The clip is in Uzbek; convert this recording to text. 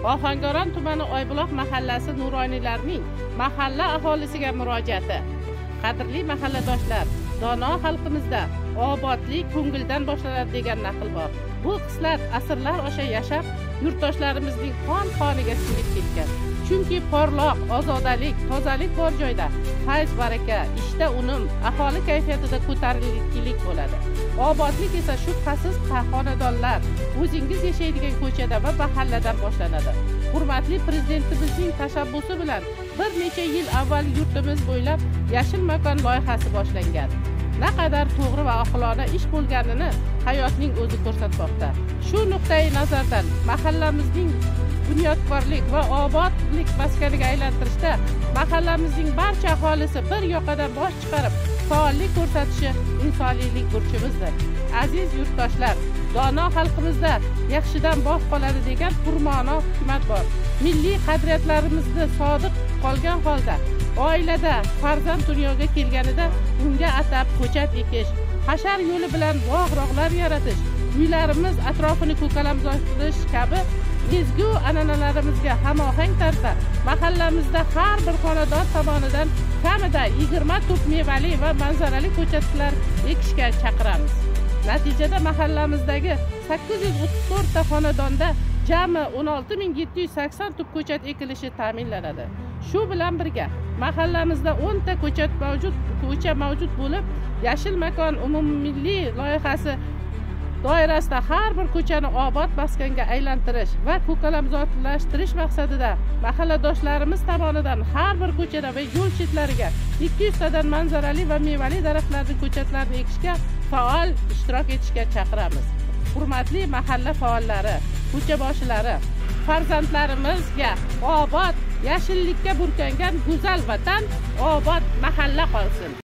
Ohangaron tumani Oybuloq mahallasi nuroniylarning mahalla aholisiga murojaati. Qadrli mahalladoshlar, dono xalqimizda obodlik ko'ngildan boshlanadi degan naql bor. Bu xislat asrlar osha yashab, yurtdoshlarimizning qon-qoniga singib ketgan. Chunki porloq, ozodalik, tozalik bor joyda fayz baraka, ishda unum, aholi kayfiyatida ko'tarinkilik bo'ladi. Obodlik esa shubhasiz xonadonlar, o'zingiz yashaydigan ko'chada va mahalladan boshlanadi. Hurmatli prezidentimizning tashabbusi bilan bir necha yil avval yurtimiz bo'ylab yashil makon loyihasi boshlangan. Naqadar to'g'ri va oqilona ish bo'lganini hayotning o'zi ko'rsatmoqda. Shu nuqtai nazardan mahallamizning bunyodkorlik va obodlik maskaniga aylantirishda mahallamizning barcha aholisi bir yoqadan bosh chiqarib faollik ko'rsatishi insoniylik burchimizdir. Aziz yurtdoshlar, dono xalqimizda yaxshidan bog' qoladi degan purma'no hikmat bor. Milliy qadriyatlarimizni sodiq qolgan holda oilada farzand dunyoga kelganida unga atab ko'chat ekish, hashar yo'li bilan bog'-rog'lar yaratish, uylarimiz atrofini ko'kalamzorlash kabi ezgu an'analarimizga hamohang tarzda mahallamizda har bir xonadon tomonidan kamida 20 tup mevali va manzarali ko'chatlar ekishga chaqiramiz. Natijada mahallamizdagi 834 ta xonadonda jami 16780 tup ko'chat ekilishi ta'minlanadi. Shu bilan birga mahallamizda 10 ta ko'cha mavjud bo'lib, yashil makon umummilliy loyihasi doirasida har bir ko'chani obod maskanga aylantirish va ko'kalamzorlashtirish maqsadida mahalladoshlarimiz tomonidan har bir ko'chada va yo'l chetlariga 200 tadan manzarali va mevali daraxtlarning ko'chatlarini ekishga faol ishtirok etishga chaqiramiz. Hurmatli mahalla faollari, ko'chaboshilari, farzandlarimizga obod, yashillikka burkangan go'zal vatan, obod mahalla qolsin.